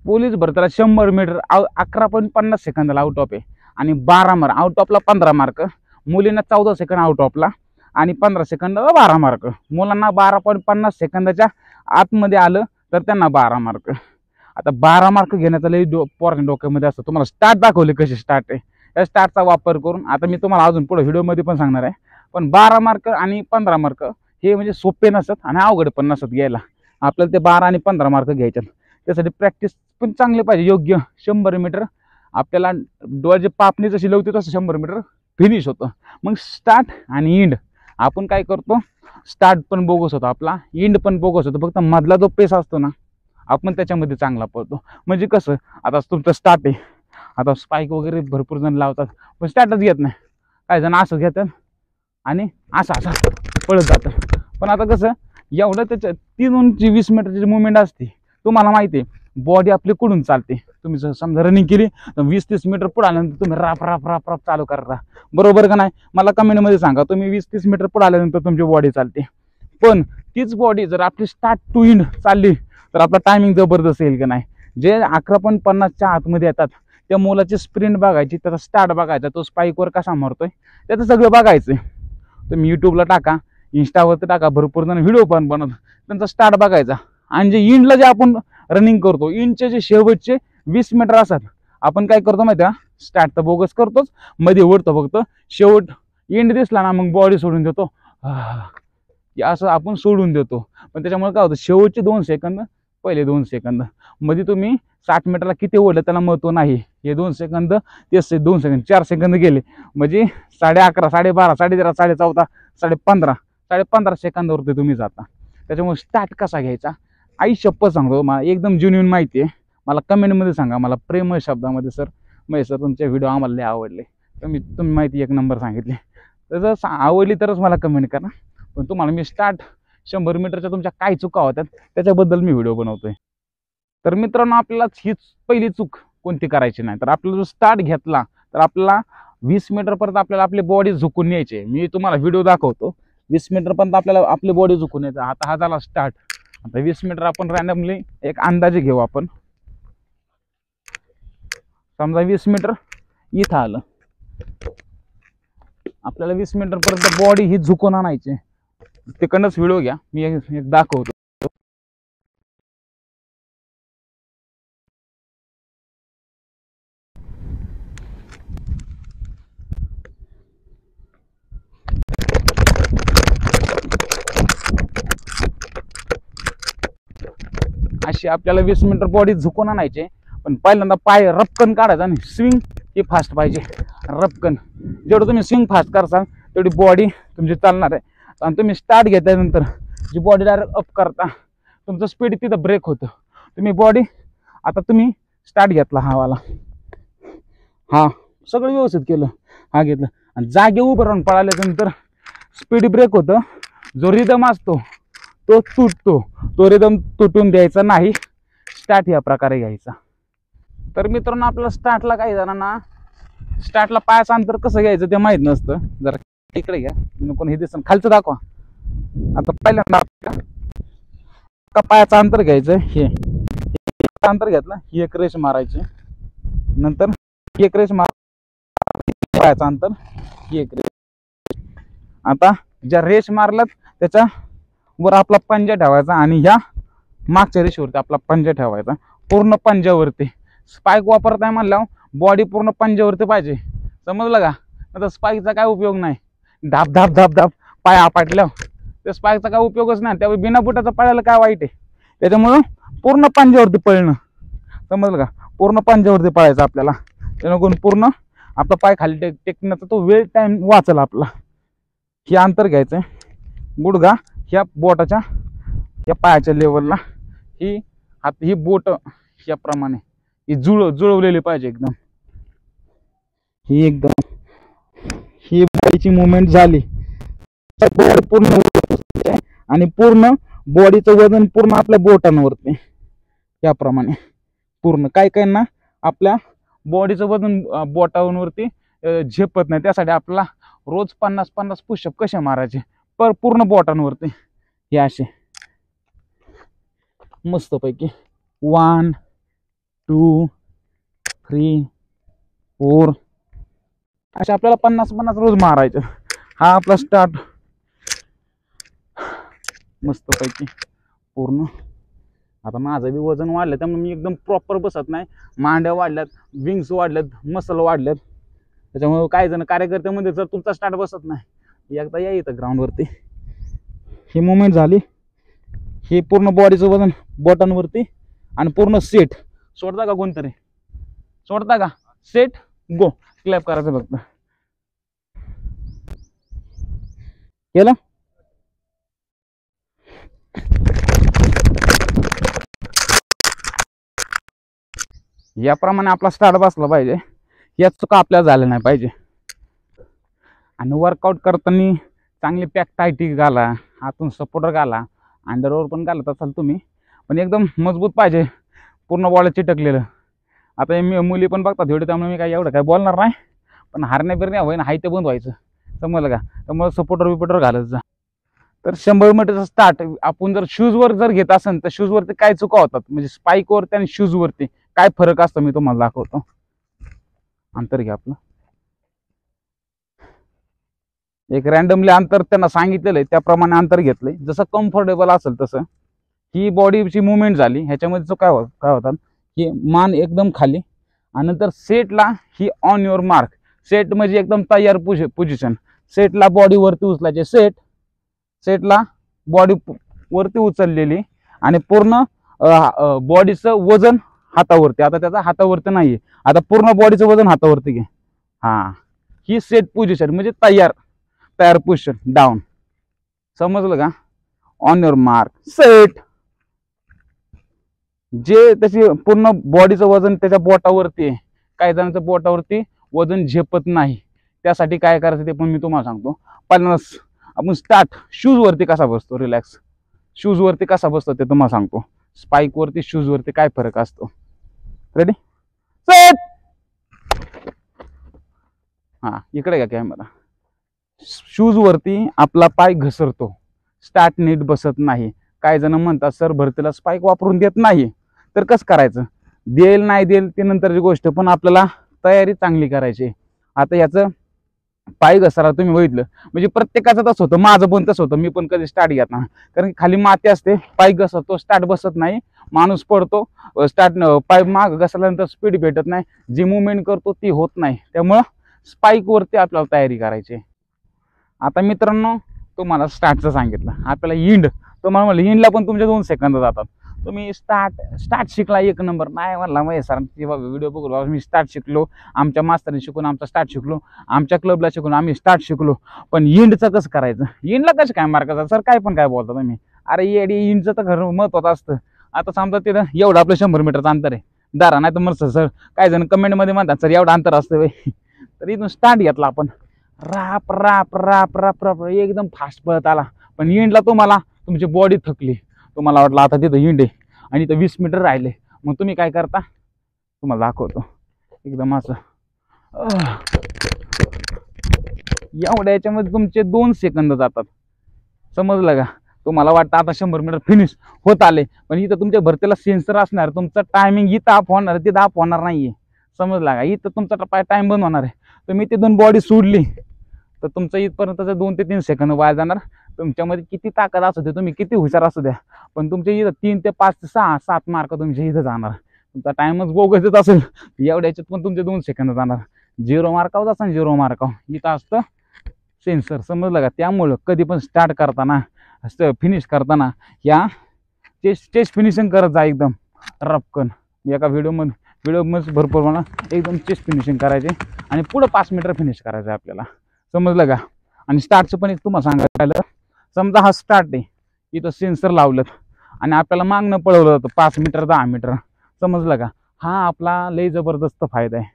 Police भरतीला 100 metre 11.50 सेकंदाला out of आहे आणि 12 मार्क आउट ऑफला 15 मार्क, मुलींना 14 सेकंद आउट ऑफला आणि 15 सेकंदाला 12 मार्क. मुलांना 12.50 सेकंदाच्या आतमध्ये आलं तर त्यांना 12 मार्क. आता 12 मार्क घेण्याचा लई पोरांच्या डोक्यामध्ये असतं. तुम्हाला स्टार्ट दाखवले कसे स्टार्ट आहे, या स्टार्टचा वापर करून आता मी तुम्हाला अजून पुढे व्हिडिओमध्ये पण सांगणार आहे. पण 12 मार्क आणि 15 मार्क हे म्हणजे सोपे नसतात आणि अवघड पण नसतात घ्यायला. आपल्याला ते 12 आणि 15 मार्क घ्यायच्यात. त्यासाठी प्रॅक्टिस पण चांगली पाहिजे योग्य. 100 मीटर आपल्याला डोळ्याची पापणी जशी लावते तसं 100 मीटर फिनिश होतं. मग स्टार्ट आणि एंड आपण काय करतो, स्टार्ट पण बोगस होतो आपला, एंड पण बोगस होतो. फक्त मधला जो पेस असतो ना आपण त्याच्यामध्ये चांगला पळतो. म्हणजे कसं, आता तुमचं स्टार्ट आहे, आता स्पाइक वगैरे भरपूर जण लावतात पण स्टार्टच घेत नाही. काही जण असं घेतात आणि असं पळत जातं. पण आता कसं एवढं त्याच्या 3-20 मीटरची मुवमेंट असते. तुम्हाला माहिती आहे बॉडी आपली कुठून चालते. तुम्ही जर समजा रनिंग केली तर 20-30 मीटर पुढे आल्यानंतर तुम्ही राप राप राप राप चालू करता, बरोबर का नाही? मला कमेंटमध्ये सांगा, तुम्ही 20-30 मीटर पुढे आल्यानंतर तुमची बॉडी चालते. पण तीच बॉडी जर आपली स्टार्ट टू एंड चालली तर आपला टायमिंग जबरदस्त येईल का नाही? जे 11.50च्या आतमध्ये येतात त्या मुलाची स्प्रिंट बघायची, त्याचा स्टार्ट बघायचा, तो स्पाईकवर कसा मारतोय त्याचं सगळं बघायचं. तुम्ही यूट्यूबला टाका, इंस्टावरती टाका, भरपूर जण व्हिडिओ पण बनवतात, त्यांचा स्टार्ट बघायचा. आणि जे इंडला जे आपण रनिंग करतो, इंडचे जे शेवटचे 20 मीटर असतात आपण काय करतो माहिती आहे, स्टार्ट तर बोगस करतोच, मध्ये ओढतो फक्त, शेवट इंड दिसला ना मग बॉडी सोडून देतो, असं आपण सोडून देतो. पण त्याच्यामुळे काय होतं, शेवटचे 2 सेकंद, पहिले 2 सेकंद मध्ये तुम्ही 60 मीटरला किती ओढलं त्याला महत्व नाही. हे 2 सेकंद, ते 2 सेकंद, 4 सेकंद गेले म्हणजे 11.5, 12.5, 13.5, 14.5, 15.5, 15.5 सेकंदावरती तुम्ही जाता. त्याच्यामुळे स्टार्ट कसा घ्यायचा, आई शप्पथ सांगतो, मला एकदम जेन्युइन माहिती आहे. मला कमेंटमध्ये सांगा, मला प्रेम शब्दामध्ये, सर महेश सर तुमचे व्हिडिओ आम्हाला लय आवडले, तुम्ही माहिती एक नंबर सांगितली, तर जर आवडली तरच मला कमेंट करा. पण तुम्हाला मी स्टार्ट 100 मीटरच्या तुमच्या काय चुका होत्यात त्याच्याबद्दल मी व्हिडिओ बनवतोय. तर मित्रांनो, आपल्याला हीच पहिली चूक कोणती करायची नाही. तर आपला जो स्टार्ट घेतला तर आपल्याला 20 मीटरपर्यंत आपल्याला आपली बॉडी झुकून न्यायची. मी तुम्हाला व्हिडिओ दाखवतो, 20 मीटरपर्यंत आपल्याला आपली बॉडी झुकून यायचं. आता हा झाला स्टार्ट. आता 20 मीटर आपण रॅन्डमली एक अंदाजे घेऊ. आपण समजा 20 मीटर इथं आलं, आपल्याला 20 मीटर पर्यंत बॉडी ही झुकून आणायची. तिकडनंच व्हिडिओ घ्या, मी एक दाखवतो. अशी आपल्याला 20 मीटर बॉडी झुकून आणायचे. पण पहिल्यांदा पाय रपकन काढायचा आणि स्विंग ही फास्ट पाहिजे. रपकन जेवढं तुम्ही स्विंग फास्ट करसाल तेवढी बॉडी तुमची चालणार आहे. आणि तुम्ही स्टार्ट घेतल्यानंतर जी बॉडी डायरेक्ट अप करता, तुमचं स्पीड तिथं ब्रेक होतं. तुम्ही बॉडी, आता तुम्ही स्टार्ट घेतला, हा वाला, हा सगळं व्यवस्थित केलं, हा घेतलं आणि जागे उभं राहून पळाल्यानंतर स्पीड ब्रेक होतं. जो रिदम असतो तो तुटतो, तो रिदम तुटून द्यायचा नाही. स्टार्ट या प्रकारे घ्यायचा. तर मित्रांनो, आपल्याला स्टार्टला काही जणांना स्टार्टला पायाचं अंतर कसं घ्यायचं ते माहित नसतं. जरा इकडे घ्या, कोण हे दिसन खालचं दाखवा. आता पहिल्यांदा पायाचं अंतर घ्यायचं, हे अंतर घेतलं, ही एक रेष मारायची, नंतर ही एक रेष मार, पायाचं अंतर, ही एक रेष. आता ज्या रेष मारल्यात त्याच्या वर आपला पंजा ठेवायचा आणि ह्या मागच्या रेषेवरती आपला पंजा ठेवायचा, पूर्ण पंजावरती. स्पाइक वापरताय म्हणल्यावर बॉडी पूर्ण पंजावरती पाहिजे, समजलं का? आता स्पाइकचा काय उपयोग नाही, धाप धाप धाप धाप पाय आपटल्यावर त्या स्पाइकचा काय उपयोगच नाही. त्यावेळी बिना बुटाचा पायाला काय वाईट आहे? त्याच्यामुळं पूर्ण पंजावरती पळणं, समजलं का? पूर्ण पंजावरती पळायचं आपल्याला, जेणेकरून पूर्ण आपला पाय खाली टेकण्याचा तो वेळ टाइम वाचला आपला. हे अंतर घ्यायचं, गुडघा ह्या बोटाच्या या पायाच्या लेवलला, ही बोट याप्रमाणे ही जुळवलेली पाहिजे एकदम. ही बॉडीची मुवमेंट झाली, पूर्ण आणि पूर्ण बॉडीचं वजन पूर्ण आपल्या बोटांवरती याप्रमाणे पूर्ण. काय ना आपल्या बॉडीचं वजन बोटांवरती झेपत नाही, त्यासाठी आपल्याला रोज 50-50 पुशअप कसे मारायचे पूर्ण बोटांवरती, हे असे मस्तपैकी 1 2 3 4 असे आपल्याला 50-50 रोज मारायचं. हा आपला स्टार्ट मस्तपैकी पूर्ण. आता माझं बी वजन वाढलं त्यामुळे मी एकदम प्रॉपर बसत नाही. मांड्या वाढल्यात, विंग्स वाढल्यात, मसल वाढल्यात. त्याच्यामुळे काही जण कार्यकर्त्यामध्ये जर तुमचा स्टार्ट बसत नाही, एकदा या इथं ग्राउंडवरती. ही मुवमेंट झाली, हे पूर्ण बॉडीचं वजन बॉटनवरती आणि पूर्ण सेट. सोडता का कोणतरी? सोडता का? Set go. क्लॅप करायचं फक्त. केलं? याप्रमाणे आपला स्टार्ट बसला पाहिजे. या चुका आपल्याला झाल्या नाही पाहिजे. आणि वर्कआउट करताना चांगली पॅक टायटी घाला, आतून सपोर्टर घाला, अंडरवर पण घालत असाल तुम्ही, पण एकदम मजबूत पाहिजे, पूर्ण बॉल चिटकलेलं. आता मी मुली पण बघतात व्हिडिओ, त्यामुळे मी काय एवढं काय बोलणार नाही, पण हारण्या बिरण्या होईना, हाय ते बंद व्हायचं, समजलं का? त्यामुळे सपोर्टर विपोर्टर घालत जा. तर 100 मीटरचा स्टार्ट आपण जर शूजवर जर घेत असेल तर शूजवरती काय चुका होतात, म्हणजे स्पाईकवरती आणि शूजवरती काय फरक असतो मी तुम्हाला दाखवतो. अंतर घ्या आपलं. एक रॅन्डमली अंतर त्यांना सांगितलेलं आहे त्याप्रमाणे अंतर घेतलंय, जसं कम्फर्टेबल असेल तसं. ही बॉडीची मुवमेंट झाली. ह्याच्यामध्ये काय होतात की मान एकदम खाली, आणि नंतर सेटला ही ऑन युअर मार्क. सेट म्हणजे एकदम तयार पोझिशन. सेटला बॉडी वरती उचलायचे. सेटला बॉडी वरती उचललेली आणि पूर्ण बॉडीचं वजन हातावरती. आता त्याचा हातावरती नाहीये, आता पूर्ण बॉडीचं वजन हातावरती घे. हा, ही सेट पोझिशन म्हणजे तयार पोझिशन डाऊन. समजलं का? On your mark set. जे त्याची पूर्ण बॉडीचं वजन त्याच्या बोटावरती आहे. काही जणांचं बोटावरती वजन झेपत नाही, त्यासाठी काय करायचं ते पण मी तुम्हाला सांगतो. 50 आपण स्टार्ट शूज वरती कसा बसतो, रिलॅक्स शूज वरती कसा बसतो ते तुम्हाला सांगतो. स्पाइक वरती शूज वरती काय फरक असतो. Ready set. हा, इकडे का कॅमेरा. शूज वरती आपला पाय घसरतो, स्टार्ट नीट बसत नाही. काही जण म्हणतात सर भरतीला स्पाइक वापरून देत नाही, तर कसं करायचं? देईल नाही देईल ते नंतरची गोष्ट, पण आपल्याला तयारी चांगली करायची. आता याचं पाय घसरा तुम्ही बघितलं म्हणजे प्रत्येकाचं तसं होतं, माझं पण तसं होतं. मी पण कधी स्टार्ट घेत ना, कारण खाली माती असते, पाय घसरतो, स्टार्ट बसत नाही, माणूस पडतो. स्टार्ट पाय माग घसरल्यानंतर स्पीड भेटत नाही, जी मुवमेंट करतो ती होत नाही. त्यामुळं स्पाइक वरती आपल्याला तयारी करायची. आता मित्रांनो तुम्हाला स्टार्टचं सांगितलं, आपल्याला हिंड. तुम्हाला म्हणलं हिंडला पण तुमचे 2 सेकंद जातात. तुम्ही स्टार्ट शिकला एक नंबर. नाही म्हणला मग सरांची व्हिडिओ बघू मी स्टार्ट शिकलो, आमच्या मास्तरने शिकून आमचा स्टार्ट शिकलो, आमच्या क्लबला शिकून आम्ही स्टार्ट शिकलो, पण हिंडचं कसं करायचं? हिंडला कसं काय मार्काचा सर? काय पण काय बोलता तुम्ही? अरे येडी, हिंडचं तर खरं महत्वाचं असतं. आता समजा तिथं एवढं आपलं 100 मीटरचं अंतर आहे, दारा नाही तर मग सर काय जण कमेंटमध्ये म्हणतात सर एवढं अंतर असतं. तर इथून स्टार्ट घेतला आपण, राप राप राप राप राप एकदम फास्ट पळत आला, पण हिंडला तुम्हाला तुमची बॉडी थकली, तुम्हाला वाटलं आता तिथं हिंड आहे आणि इथं 20 मीटर राहिले. मग तुम्ही काय करता? तुम्हाला दाखवतो. एकदम असं एवढ्या याच्यामध्ये तुमचे 2 सेकंद जातात. समजलं का? तुम्हाला वाटतं आता 100 मीटर फिनिश होत आले, पण इथं तुमच्या भरतीला सेन्सर असणार, तुमचा टायमिंग इथं अप होणार, तिथं अप होणार नाहीये. समजला का? इथं तुमचा टाइम बंद होणार आहे. तुम्ही तिथून बॉडी सोडली तर तुमचं इथपर्यंत 2 ते 3 सेकंद वाया जाणार. तुमच्यामध्ये किती ताकद असू दे, तुम्ही किती हुशार असू द्या, पण तुमच्या इथं 3 ते 5 ते 6 7 मार्क तुमच्या इथं जाणार. तुमचा टाइमच बोगसच असेल, एवढ्या याच्यात पण तुमचे 2 सेकंद जाणार. 0 मार्कावर असं 0 मार्कावर इथं असतं सेन्सर. समजलं का? त्यामुळं कधी पण स्टार्ट करताना फिनिश करताना या चेस्ट फिनिशिंग करत जा एकदम रपकन. एका व्हिडिओमध्ये भरपूर म्हणा एकदम चेस्ट फिनिशिंग करायचे आणि पुढं 5 मीटर फिनिश करायचं आपल्याला. समजलं का? आणि स्टार्टचं पण एक तुम्हाला सांगायला, समजा हा स्टार्ट आहे, इथं सेन्सर लावलं आणि आपल्याला मागणं पळवलं जातं 5 मीटर 10 मीटर. समजलं का? हा आपला लय जबरदस्त फायदा आहे.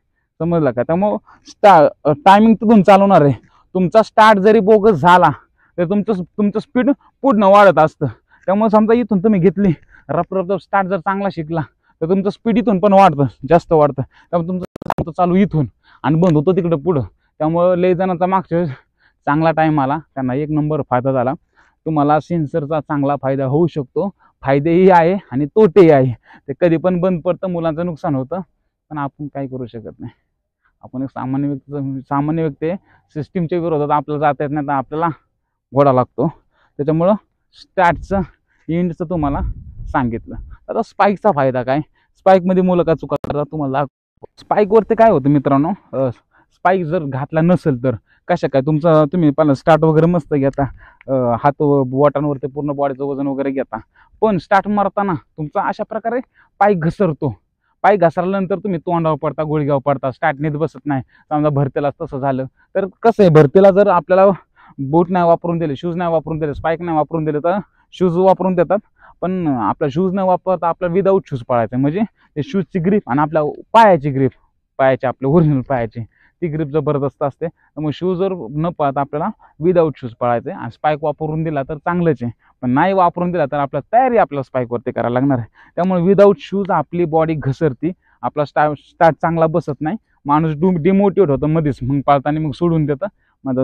समजलं का? त्यामुळं टायमिंग तिथून चालवणार आहे. तुमचा स्टार्ट जरी बोगस झाला तर तुमचं स्पीड पूर्ण वाढत असतं. त्यामुळे समजा इथून तुम्ही घेतली रप स्टार्ट जर चांगला शिकला तर तुमचं स्पीड इथून पण वाढतं, जास्त वाढतं. त्यामुळे तुमचं चालू इथून आणि बंद होतो तिकडं पुढं. त्यामुळं लय जणांचा मागच्या चांगला टाइम आला, त्यांना 1 नंबर फायदा झाला. तुम्हाला सेन्सरचा चांगला फायदा होऊ शकतो, फायदेही आहे आणि तोटेही आहे. ते कधी पण बंद पडतं, मुलांचं नुकसान होतं, पण आपण काय करू शकत नाही. आपण एक सामान्य व्यक्ती आहे. सिस्टीमच्या विरोधात आपल्याला जाता येत नाही, तर आपल्याला घोडा लागतो. त्याच्यामुळं स्टार्टचं एंडचं तुम्हाला सांगितलं. आता स्पाईकचा फायदा काय, स्पाईकमध्ये मुलं का चुका करतात तुम्हाला. स्पाईकवरती काय होतं मित्रांनो, स्पाईक जर घातला नसेल तर कशा काय तुम्ही पहिला स्टार्ट वगैरे मस्त घेता, हात बोटांवरती पूर्ण बॉडीचं वजन वगैरे घेता, पण स्टार्ट मारताना तुमचा अशा प्रकारे पाय घसरतो. पाय घसरल्यानंतर तुम्ही तोंडावर पडता, गुडघ्यावर पडता, स्टार्ट नीट बसत नाही. समजा भरतीला तसं झालं तर कसं आहे, भरतीला जर आपल्याला बूट नाही वापरून दिले, शूज नाही वापरून दिले, स्पाईक नाही वापरून दिले, तर शूज वापरून देतात. पण आपला शूज न वापरता आपला विदाऊट शूज पळायचं, म्हणजे ते शूजची ग्रीप आणि आपल्या पायाची ग्रीप, पायाची आपल्या ओरिजिनल पायाची ती ग्रीप जबरदस्त असते. त्यामुळे शूज जर न पळता आपल्याला विदाऊट शूज पळायचं आणि स्पाईक वापरून दिला तर चांगलंच आहे, पण नाही वापरून दिला तर आपल्या तयारी आपल्याला स्पाईकवरती करायला लागणार आहे. त्यामुळे विदाऊट शूज आपली बॉडी घसरती, आपला स्टार्ट चांगला बसत नाही, माणूस डिमोटिवेट होतं मध्येच, मग पाळताना मग सोडून देतं, मग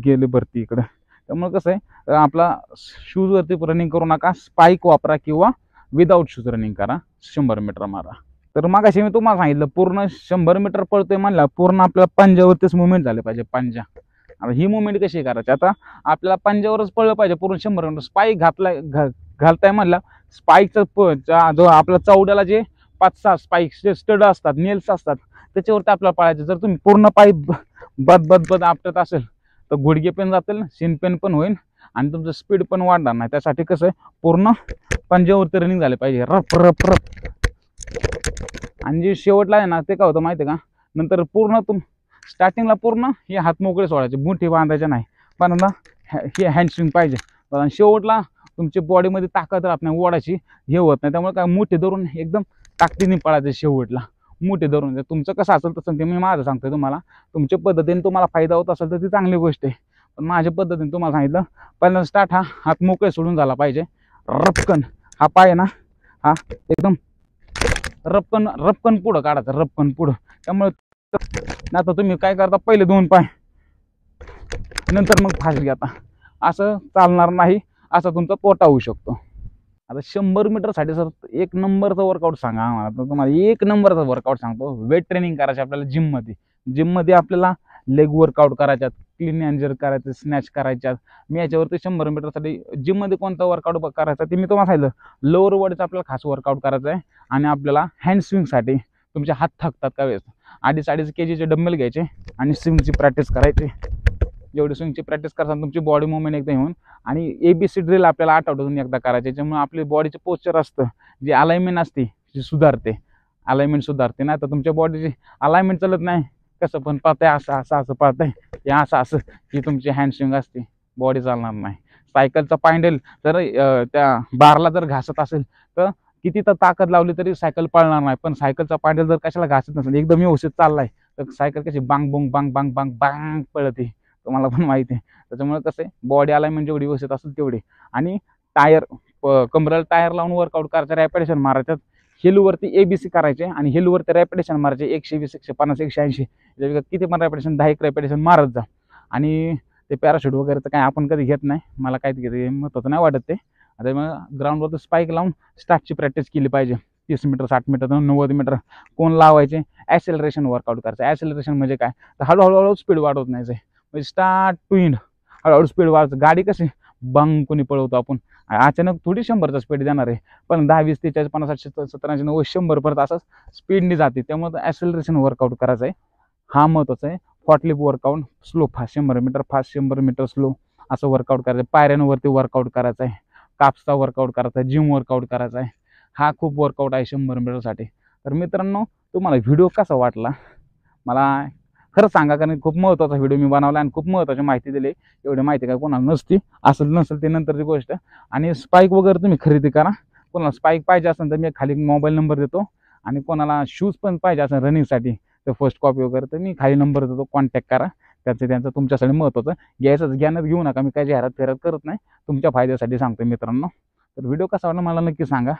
गेले भरती इकडं. त्यामुळे कसं आहे, आपला शूजवरती रनिंग करू नका, स्पाईक वापरा किंवा विदाऊट शूज रनिंग करा, 100 मीटर मारा. तर मग अशी मी तुम्हाला सांगितलं, पूर्ण 100 मीटर पळतोय म्हणलं पूर्ण आपल्याला पंजावरतीच मुवमेंट झाले पाहिजे. पंजा, आता ही मुवमेंट कशी करायची, आता आपल्याला पंजावरच पळलं पाहिजे पूर्ण 100 मीटर. स्पाईक घालताय म्हणला, स्पाईकचा जो आपल्या चौड्याला जे 5-6 स्पाईक्सचे स्टड असतात, नेल्स असतात, त्याच्यावरती आपल्याला पळायचं. जर तुम्ही पूर्ण पाय बद आपटत असेल तर गुडघे पण जातील, शिन पेन पण होईल आणि तुमचं स्पीड पण वाढणार नाही. त्यासाठी कसं आहे, पूर्ण पंजावरती रनिंग झाले पाहिजे, रप रप रप. आणि जे शेवटला आहे ना, ते काय होतं माहिती आहे का, नंतर पूर्ण स्टार्टिंगला पूर्ण हे हात मोकळे सोडायचे, मुठी बांधायचे नाही, पण ना हे हँडस्विंग पाहिजे. पण शेवटला तुमच्या बॉडीमध्ये ताकद राहत नाही, ओढायची हे होत नाही. त्यामुळे काय, मुठी धरून एकदम ताकदीने पळायचं शेवटला, मुठी धरून. तुमचं कसं असेल तसं, ते मी माझं सांगतोय तुम्हाला, तुमच्या पद्धतीने तुम्हाला फायदा होत असेल तर ती चांगली गोष्ट आहे. पण माझ्या पद्धतीने तुम्हाला सांगितलं, पहिल्यांदा स्टार्ट हा हात मोकळे सोडून झाला पाहिजे, रपकन हा पाय आहे ना, हा एकदम रपकन पुढं काढायचा, रपकन पुढं. त्यामुळे आता तुम्ही काय करता, पहिले 2 पाय नंतर मग फास्ट घेता, असं चालणार नाही, असा तुमचा तोटा होऊ शकतो. आता 100 मीटरसाठी सर 1 नंबरचा वर्कआउट सांगा आम्हाला. तर तुम्हाला 1 नंबरचा वर्कआउट सांगतो. वेट ट्रेनिंग करायची आपल्याला जिममध्ये आपल्याला लेग वर्कआउट करायच्यात, क्लीन अँड जर्क करायचं, स्नॅच करायच्यात. मी याच्यावरती 100 मीटरसाठी जिममध्ये कोणता वर्कआउट करायचा ते मी तुम्हाला सांगितलं. लोअर बॉडीचा आपल्याला खास वर्कआउट करायचा आहे. आणि आपल्याला हँड स्विंगसाठी तुमचे हात थकतात का वेळेस 2.5 केजीचे डंबेल घ्यायचे आणि स्विंगची प्रॅक्टिस करायची. जेवढी स्विंगची प्रॅक्टिस करताना तुमची बॉडी मुवमेंट एकदा येऊन, आणि ABC ड्रिल आपल्याला आठवड्यातून एकदा करायचे. त्याच्यामुळे आपली बॉडीचे पोस्चर असतं, जी अलाइनमेंट असते जी सुधारते, अलाइनमेंट सुधारते. नाही तर तुमच्या बॉडीची अलाइनमेंट चालत नाही, कसं पण पाहताय, असं पाहताय, हे असं ही तुमची हँड स्विंग असते, बॉडी चालणार नाही. सायकलचा पायंडल जर त्या बारला जर घासत असेल तर किती तर ताकद लावली तरी सायकल पळणार नाही. पण सायकलचा पायंडल जर कशाला घासत नसेल, एकदम व्यवस्थित चाललाय, तर सायकल कशी बांग बोंग बांग बांग बांग बांग पळते, तुम्हाला पण माहिती आहे. त्याच्यामुळे कसं आहे, बॉडी अलाइनमेंट जेवढी व्यवस्थित असेल तेवढी. आणि टायर, कमरेला टायर लावून वर्कआउट करायचं, रॅपिटेशन मारायच्यात. हेलूवरती ABC करायचे आणि हेलूवरती रॅपिटेशन मारायचे 120, 150, 180, किती पण रॅपिटेशन, 10 रॅपिटेशन मारत जा. आणि ते पॅराशूट वगैरे तर काय आपण कधी घेत नाही, मला काय ते महत्त्वाचं नाही वाटत ते. आता मग ग्राउंडवरती स्पाईक लावून स्टार्टची प्रॅक्टिस केली पाहिजे. 30 मीटर, 60 मीटर, 90 मीटर कोण लावायचे. ॲसेलरेशन वर्कआउट करायचं. ॲसेलरेशन म्हणजे काय, तर हळूहळू स्पीड वाढवत नाही, म्हणजे स्टार्ट टू एंड हळूहळू स्पीड वाढवायचं. गाडी कशी बंग कोणी पळवतो आपण, अचानक थोडी 100चा स्पीड देणार आहे, पण 10, 20, 43, 50, 60, 70, 80, 90, 100 परत असं स्पीडने जाते. त्यामुळे ॲसेलरेशन वर्कआउट करायचं आहे, हा महत्त्वाचा आहे. Fartlek workout, slow fast, 100 metre fast, 100 metre slow, असं वर्कआउट करायचं आहे. पायऱ्यांवरती वर्कआउट करायचं आहे, काप्सचा वर्कआउट करायचा आहे, जिम वर्कआउट करायचा आहे. हा खूप वर्कआउट आहे 100 मीटरसाठी. तर मित्रांनो, तुम्हाला व्हिडिओ कसा वाटला मला खरं सांगा, कारण खूप महत्त्वाचा व्हिडिओ मी बनवला आणि खूप महत्त्वाची माहिती दिली. एवढी माहिती काय कोणाला नसती, असेल नसेल ते नंतरची गोष्ट. आणि स्पाईक वगैरे तुम्ही खरेदी करा. कोणाला स्पाईक पाहिजे असेल तर मी खाली मोबाईल नंबर देतो, आणि कोणाला शूज पण पाहिजे असेल रनिंगसाठी तर फर्स्ट कॉपी वगैरे तर मी खाली नंबर देतो, कॉन्टॅक्ट करा. त्यांचं तुमच्यासाठी महत्त्वाचं. घ्यायचं ज्ञानात घेऊ नका, मी काय जाहिरात फेरात करत नाही, तुमच्या फायद्यासाठी सांगतो मित्रांनो. तर व्हिडिओ कसा वाटला मला नक्की सांगा.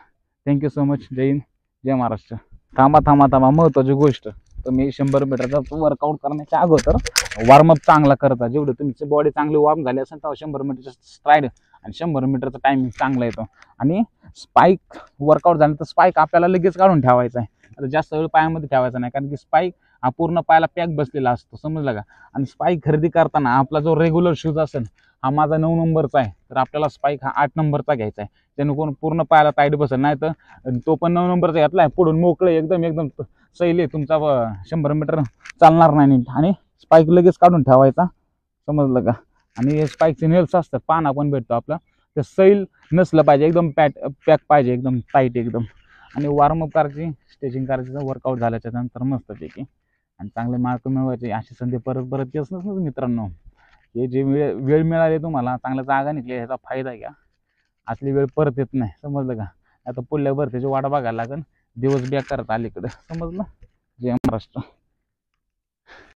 Thank you so much. जय हिंद, जय महाराष्ट्र. थांबा महत्त्वाची गोष्ट, तुम्ही 100 मीटरचा वर्कआउट करण्याच्या अगोदर वॉर्मअप चांगला करता. जेवढं तुमची बॉडी चांगली वॉर्म झाली असेल तर 100 मीटरचा स्ट्राईड आणि 100 मीटरचा टायमिंग चांगला येतो. आणि स्पाईक वर्कआउट झालं तर स्पाईक आपल्याला लगेच काढून ठेवायचा आहे. आता जास्त वेळ पायामध्ये ठेवायचा नाही, कारण की स्पाईक हा पूर्ण पायाला पॅक बसलेला असतो, समजलं का. आणि स्पाईक खरेदी करताना आपला जो रेग्युलर शूज असेल, हा माझा 9 नंबरचा आहे, तर आपल्याला स्पाईक हा 8 नंबरचा घ्यायचा आहे, जेणेकरून पूर्ण पायाला टाईट बसेल. नाही तर तो पण 9 नंबरचा घेतला आहे, पुढून मोकळे एकदम एकदम सैल आहे तुमचा 100 मीटर चालणार नाही नीट. आणि स्पाईक लगेच काढून ठेवायचा, समजलं का. आणि स्पाईकचे नेल्स असतात, पाना पण भेटतो आपला, ते सैल नसलं पाहिजे, एकदम पॅक पाहिजे, एकदम टाईट एकदम. आणि वॉर्मअप करायची, स्ट्रेचिंग करायची, वर्कआउट झाल्याच्या नंतर मस्तपैकी आणि चांगले मार्क मिळवायचे. अशी संधी परत परत येत नसणार मित्रांनो. हे जे वेळ मिळाली तुम्हाला, चांगल्या जागा निघली, ह्याचा फायदा घ्या. असली वेळ परत येत नाही, समजलं का. आता पुढल्या भरतीची वाट बघायला लागेल, दिवस बेकार करत अलीकडे, समजलं. जय महाराष्ट्र.